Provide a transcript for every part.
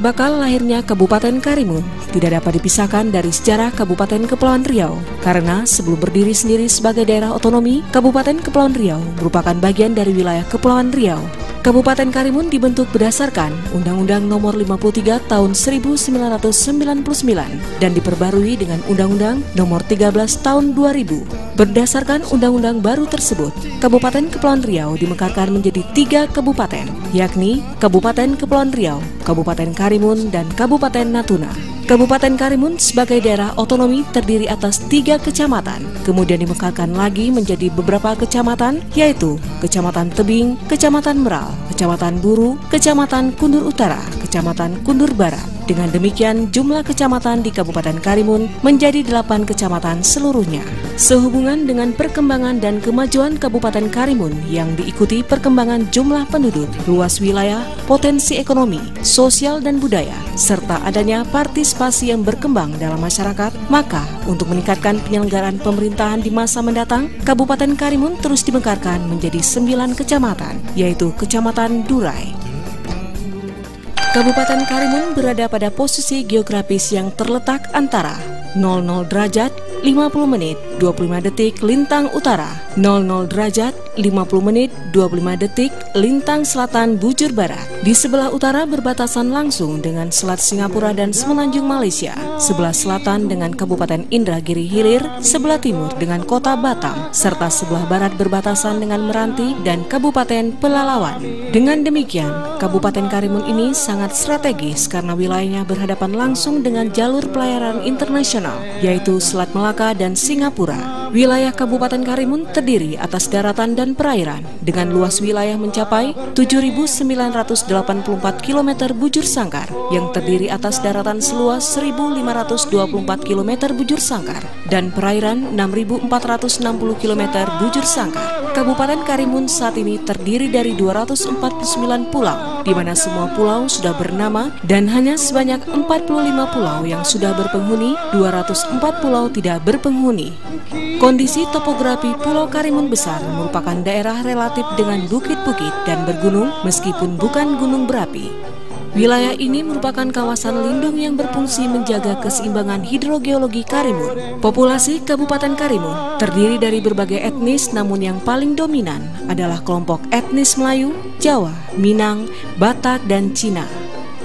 bakal lahirnya Kabupaten Karimun tidak dapat dipisahkan dari sejarah Kabupaten Kepulauan Riau, karena sebelum berdiri sendiri sebagai daerah otonomi, Kabupaten Kepulauan Riau merupakan bagian dari wilayah Kepulauan Riau. Kabupaten Karimun dibentuk berdasarkan Undang-Undang Nomor 53 Tahun 1999 dan diperbarui dengan Undang-Undang Nomor 13 Tahun 2000. Berdasarkan undang-undang baru tersebut, Kabupaten Kepulauan Riau dimekarkan menjadi 3 kabupaten, yakni Kabupaten Kepulauan Riau, Kabupaten Karimun, dan Kabupaten Natuna. Kabupaten Karimun sebagai daerah otonomi terdiri atas 3 kecamatan, kemudian dimekarkan lagi menjadi beberapa kecamatan, yaitu Kecamatan Tebing, Kecamatan Meral, Kecamatan Buru, Kecamatan Kundur Utara, Kecamatan Kundur Barat. Dengan demikian, jumlah kecamatan di Kabupaten Karimun menjadi 8 kecamatan seluruhnya. Sehubungan dengan perkembangan dan kemajuan Kabupaten Karimun yang diikuti perkembangan jumlah penduduk, luas wilayah, potensi ekonomi, sosial dan budaya, serta adanya partisipasi yang berkembang dalam masyarakat, maka untuk meningkatkan penyelenggaraan pemerintahan di masa mendatang, Kabupaten Karimun terus dimekarkan menjadi 9 kecamatan, yaitu Kecamatan Durai. Kabupaten Karimun berada pada posisi geografis yang terletak antara 00 derajat 50 menit 25 detik lintang utara, 00 derajat 50 menit 25 detik lintang selatan bujur barat. Di sebelah utara berbatasan langsung dengan Selat Singapura dan Semenanjung Malaysia, sebelah selatan dengan Kabupaten Indragiri Hilir, sebelah timur dengan Kota Batam, serta sebelah barat berbatasan dengan Meranti dan Kabupaten Pelalawan. Dengan demikian, Kabupaten Karimun ini sangat strategis karena wilayahnya berhadapan langsung dengan jalur pelayaran internasional, yaitu Selat Melaka dan Singapura. Wilayah Kabupaten Karimun terdiri atas daratan dan perairan dengan luas wilayah mencapai 7.984 km bujur sangkar yang terdiri atas daratan seluas 1.524 km bujur sangkar dan perairan 6.460 km bujur sangkar. Kabupaten Karimun saat ini terdiri dari 249 pulau, di mana semua pulau sudah bernama dan hanya sebanyak 45 pulau yang sudah berpenghuni, 204 pulau tidak berpenghuni. Kondisi topografi Pulau Karimun Besar merupakan daerah relatif dengan bukit-bukit dan bergunung meskipun bukan gunung berapi. Wilayah ini merupakan kawasan lindung yang berfungsi menjaga keseimbangan hidrogeologi Karimun. Populasi Kabupaten Karimun terdiri dari berbagai etnis, namun yang paling dominan adalah kelompok etnis Melayu, Jawa, Minang, Batak, dan Cina.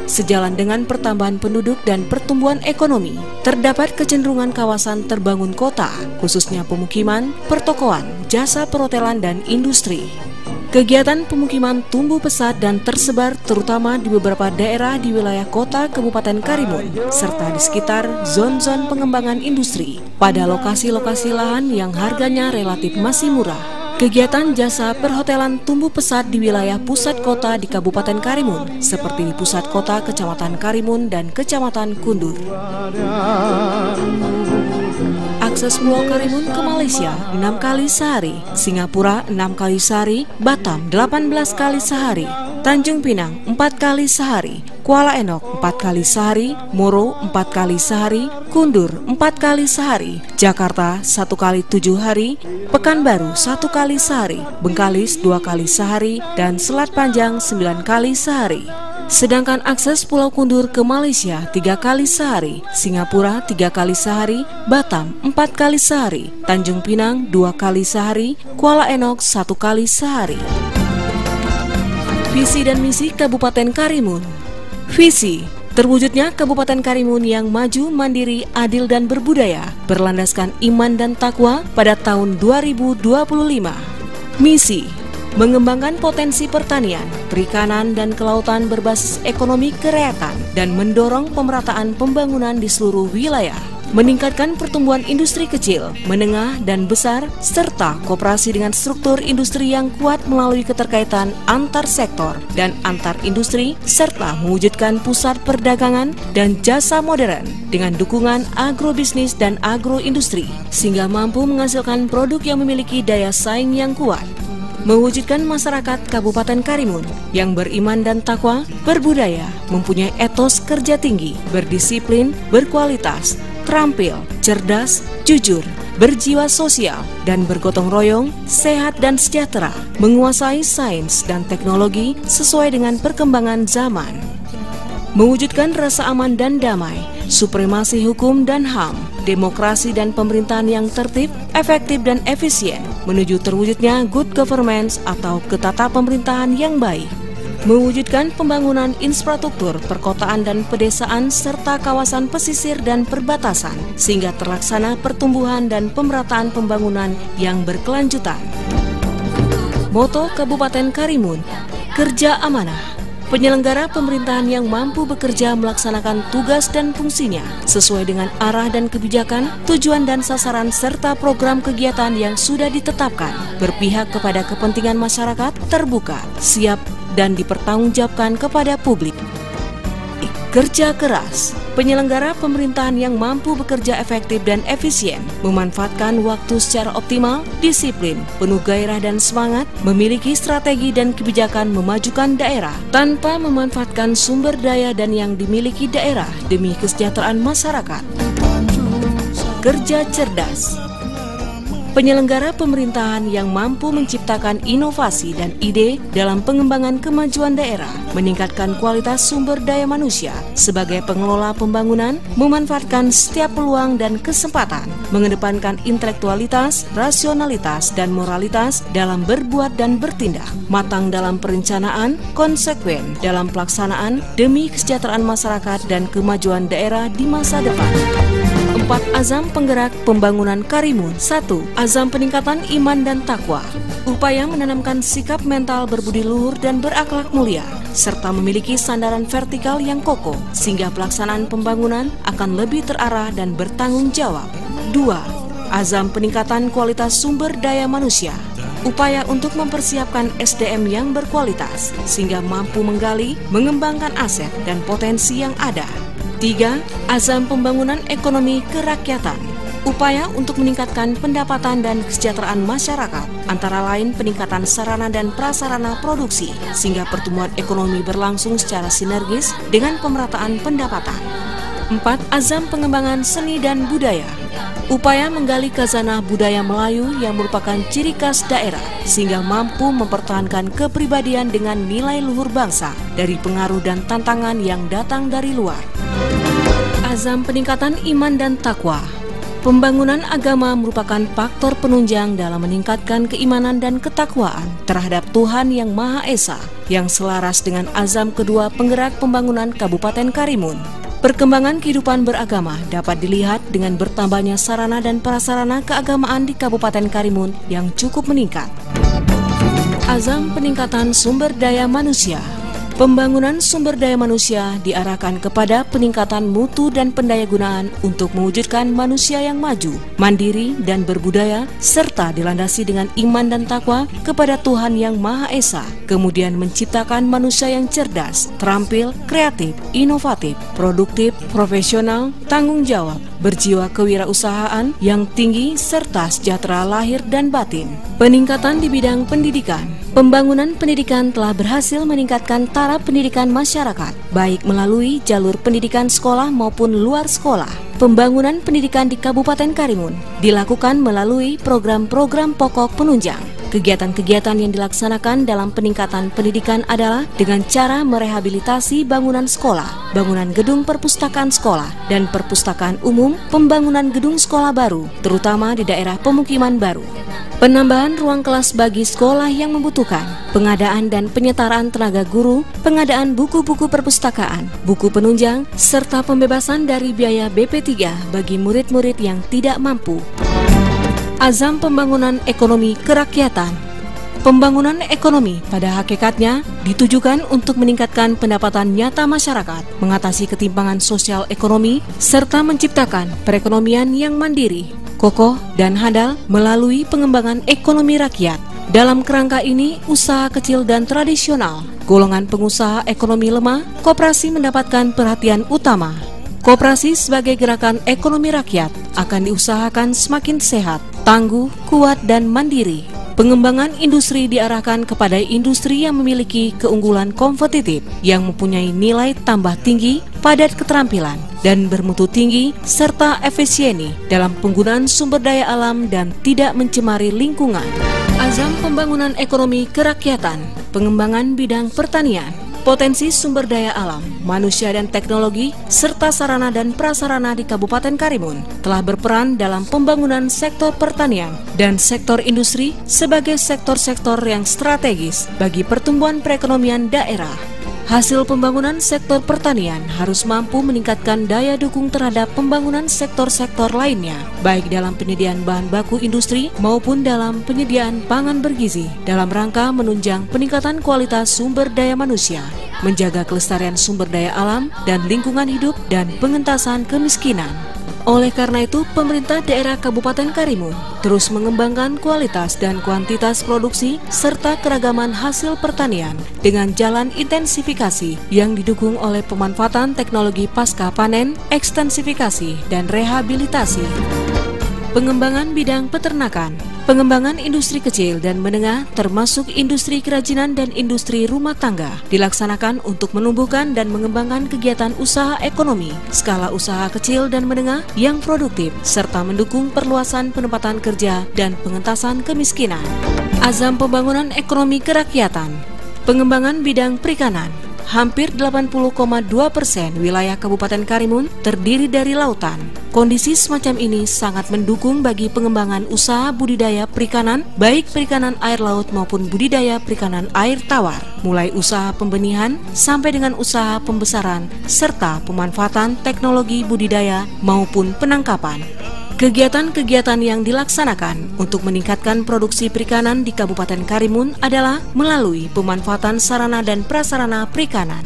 Sejalan dengan pertambahan penduduk dan pertumbuhan ekonomi, terdapat kecenderungan kawasan terbangun kota, khususnya pemukiman, pertokoan, jasa perhotelan, dan industri. Kegiatan pemukiman tumbuh pesat dan tersebar terutama di beberapa daerah di wilayah kota Kabupaten Karimun, serta di sekitar zon-zon pengembangan industri, pada lokasi-lokasi lahan yang harganya relatif masih murah. Kegiatan jasa perhotelan tumbuh pesat di wilayah pusat kota di Kabupaten Karimun, seperti di pusat kota Kecamatan Karimun dan Kecamatan Kundur. Akses Pulau Karimun ke Malaysia 6 kali sehari, Singapura 6 kali sehari, Batam 18 kali sehari, Tanjung Pinang 4 kali sehari, Kuala Enok 4 kali sehari, Moro 4 kali sehari, Kundur 4 kali sehari, Jakarta 1 kali 7 hari, Pekanbaru 1 kali sehari, Bengkalis 2 kali sehari, dan Selat Panjang 9 kali sehari. Sedangkan akses Pulau Kundur ke Malaysia 3 kali sehari, Singapura 3 kali sehari, Batam 4 kali sehari, Tanjung Pinang 2 kali sehari, Kuala Enok 1 kali sehari. Visi dan misi Kabupaten Karimun. Visi: terwujudnya Kabupaten Karimun yang maju, mandiri, adil, dan berbudaya, berlandaskan iman dan takwa pada tahun 2025. Misi: mengembangkan potensi pertanian, perikanan, dan kelautan berbasis ekonomi kerakyatan dan mendorong pemerataan pembangunan di seluruh wilayah, meningkatkan pertumbuhan industri kecil, menengah, dan besar, serta koperasi dengan struktur industri yang kuat melalui keterkaitan antar sektor dan antar industri, serta mewujudkan pusat perdagangan dan jasa modern dengan dukungan agrobisnis dan agroindustri, sehingga mampu menghasilkan produk yang memiliki daya saing yang kuat. Mewujudkan masyarakat Kabupaten Karimun yang beriman dan takwa, berbudaya, mempunyai etos kerja tinggi, berdisiplin, berkualitas, terampil, cerdas, jujur, berjiwa sosial, dan bergotong royong, sehat dan sejahtera, menguasai sains dan teknologi sesuai dengan perkembangan zaman. mewujudkan rasa aman dan damai, supremasi hukum dan HAM, demokrasi dan pemerintahan yang tertib, efektif dan efisien, menuju terwujudnya good governance atau ketata pemerintahan yang baik. Mewujudkan pembangunan infrastruktur perkotaan dan pedesaan serta kawasan pesisir dan perbatasan, sehingga terlaksana pertumbuhan dan pemerataan pembangunan yang berkelanjutan. Moto Kabupaten Karimun, kerja amanah. Penyelenggara pemerintahan yang mampu bekerja melaksanakan tugas dan fungsinya sesuai dengan arah dan kebijakan, tujuan dan sasaran serta program kegiatan yang sudah ditetapkan, berpihak kepada kepentingan masyarakat, terbuka, siap, dan dipertanggungjawabkan kepada publik. Kerja keras. Penyelenggara pemerintahan yang mampu bekerja efektif dan efisien, memanfaatkan waktu secara optimal, disiplin, penuh gairah dan semangat, memiliki strategi dan kebijakan memajukan daerah, tanpa memanfaatkan sumber daya dan yang dimiliki daerah demi kesejahteraan masyarakat. Kerja cerdas. Penyelenggara pemerintahan yang mampu menciptakan inovasi dan ide dalam pengembangan kemajuan daerah, meningkatkan kualitas sumber daya manusia sebagai pengelola pembangunan, memanfaatkan setiap peluang dan kesempatan, mengedepankan intelektualitas, rasionalitas, dan moralitas dalam berbuat dan bertindak, matang dalam perencanaan, konsekuen dalam pelaksanaan demi kesejahteraan masyarakat dan kemajuan daerah di masa depan. 4 azam penggerak pembangunan Karimun. 1. Azam peningkatan iman dan takwa. Upaya menanamkan sikap mental berbudi luhur dan berakhlak mulia, serta memiliki sandaran vertikal yang kokoh, sehingga pelaksanaan pembangunan akan lebih terarah dan bertanggung jawab. 2. Azam peningkatan kualitas sumber daya manusia. Upaya untuk mempersiapkan SDM yang berkualitas, sehingga mampu menggali, mengembangkan aset dan potensi yang ada. 3. Azam pembangunan ekonomi kerakyatan. Upaya untuk meningkatkan pendapatan dan kesejahteraan masyarakat, antara lain peningkatan sarana dan prasarana produksi, sehingga pertumbuhan ekonomi berlangsung secara sinergis dengan pemerataan pendapatan. 4. Azam pengembangan seni dan budaya. Upaya menggali khazanah budaya Melayu yang merupakan ciri khas daerah, sehingga mampu mempertahankan kepribadian dengan nilai luhur bangsa dari pengaruh dan tantangan yang datang dari luar. Azam peningkatan iman dan takwa. Pembangunan agama merupakan faktor penunjang dalam meningkatkan keimanan dan ketakwaan terhadap Tuhan Yang Maha Esa, yang selaras dengan azam kedua penggerak pembangunan Kabupaten Karimun. Perkembangan kehidupan beragama dapat dilihat dengan bertambahnya sarana dan prasarana keagamaan di Kabupaten Karimun yang cukup meningkat. Azam peningkatan sumber daya manusia. Pembangunan sumber daya manusia diarahkan kepada peningkatan mutu dan pendayagunaan untuk mewujudkan manusia yang maju, mandiri, dan berbudaya, serta dilandasi dengan iman dan takwa kepada Tuhan Yang Maha Esa, kemudian menciptakan manusia yang cerdas, terampil, kreatif, inovatif, produktif, profesional, tanggung jawab, berjiwa kewirausahaan yang tinggi, serta sejahtera lahir dan batin. Peningkatan di bidang pendidikan. Pembangunan pendidikan telah berhasil meningkatkan taraf pendidikan masyarakat, baik melalui jalur pendidikan sekolah maupun luar sekolah. Pembangunan pendidikan di Kabupaten Karimun dilakukan melalui program-program pokok penunjang. Kegiatan-kegiatan yang dilaksanakan dalam peningkatan pendidikan adalah dengan cara merehabilitasi bangunan sekolah, bangunan gedung perpustakaan sekolah, dan perpustakaan umum, pembangunan gedung sekolah baru, terutama di daerah pemukiman baru. Penambahan ruang kelas bagi sekolah yang membutuhkan, pengadaan dan penyetaraan tenaga guru, pengadaan buku-buku perpustakaan, buku penunjang, serta pembebasan dari biaya BP3 bagi murid-murid yang tidak mampu. Azam pembangunan ekonomi kerakyatan. Pembangunan ekonomi pada hakikatnya ditujukan untuk meningkatkan pendapatan nyata masyarakat, mengatasi ketimpangan sosial ekonomi, serta menciptakan perekonomian yang mandiri, kokoh, dan handal melalui pengembangan ekonomi rakyat. Dalam kerangka ini, usaha kecil dan tradisional, golongan pengusaha ekonomi lemah, koperasi mendapatkan perhatian utama. Koperasi sebagai gerakan ekonomi rakyat akan diusahakan semakin sehat, tangguh, kuat, dan mandiri. Pengembangan industri diarahkan kepada industri yang memiliki keunggulan kompetitif, yang mempunyai nilai tambah tinggi, padat keterampilan, dan bermutu tinggi, serta efisieni dalam penggunaan sumber daya alam dan tidak mencemari lingkungan. Azam pembangunan ekonomi kerakyatan, pengembangan bidang pertanian. Potensi sumber daya alam, manusia dan teknologi, serta sarana dan prasarana di Kabupaten Karimun telah berperan dalam pembangunan sektor pertanian dan sektor industri sebagai sektor-sektor yang strategis bagi pertumbuhan perekonomian daerah. Hasil pembangunan sektor pertanian harus mampu meningkatkan daya dukung terhadap pembangunan sektor-sektor lainnya, baik dalam penyediaan bahan baku industri maupun dalam penyediaan pangan bergizi, dalam rangka menunjang peningkatan kualitas sumber daya manusia, menjaga kelestarian sumber daya alam dan lingkungan hidup, dan pengentasan kemiskinan. Oleh karena itu, pemerintah daerah Kabupaten Karimun terus mengembangkan kualitas dan kuantitas produksi serta keragaman hasil pertanian dengan jalan intensifikasi yang didukung oleh pemanfaatan teknologi pasca panen, ekstensifikasi, dan rehabilitasi. Pengembangan bidang peternakan, pengembangan industri kecil dan menengah termasuk industri kerajinan dan industri rumah tangga dilaksanakan untuk menumbuhkan dan mengembangkan kegiatan usaha ekonomi, skala usaha kecil dan menengah yang produktif, serta mendukung perluasan penempatan kerja dan pengentasan kemiskinan. Azam pembangunan ekonomi kerakyatan, pengembangan bidang perikanan. Hampir 80,2% wilayah Kabupaten Karimun terdiri dari lautan. Kondisi semacam ini sangat mendukung bagi pengembangan usaha budidaya perikanan, baik perikanan air laut maupun budidaya perikanan air tawar, mulai usaha pembenihan sampai dengan usaha pembesaran, serta pemanfaatan teknologi budidaya maupun penangkapan. Kegiatan-kegiatan yang dilaksanakan untuk meningkatkan produksi perikanan di Kabupaten Karimun adalah melalui pemanfaatan sarana dan prasarana perikanan.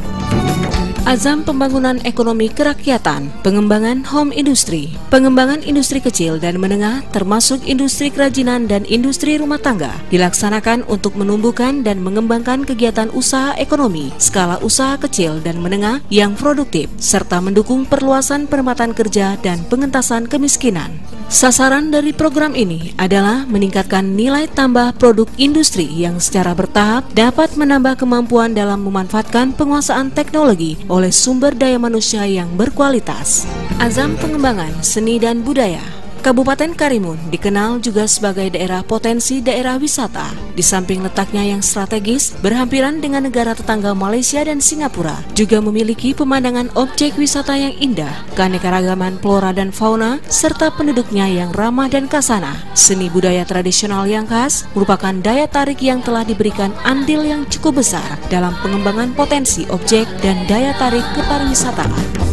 Azam pembangunan ekonomi kerakyatan, pengembangan home industry, pengembangan industri kecil dan menengah termasuk industri kerajinan dan industri rumah tangga dilaksanakan untuk menumbuhkan dan mengembangkan kegiatan usaha ekonomi, skala usaha kecil dan menengah yang produktif, serta mendukung perluasan penempatan kerja dan pengentasan kemiskinan. Sasaran dari program ini adalah meningkatkan nilai tambah produk industri yang secara bertahap dapat menambah kemampuan dalam memanfaatkan penguasaan teknologi oleh sumber daya manusia yang berkualitas. Azam pengembangan seni dan budaya. Kabupaten Karimun dikenal juga sebagai daerah potensi daerah wisata. Di samping letaknya yang strategis, berhampiran dengan negara tetangga Malaysia dan Singapura, juga memiliki pemandangan objek wisata yang indah, keanekaragaman flora dan fauna, serta penduduknya yang ramah dan kasana. Seni budaya tradisional yang khas merupakan daya tarik yang telah diberikan andil yang cukup besar dalam pengembangan potensi objek dan daya tarik kepariwisataan.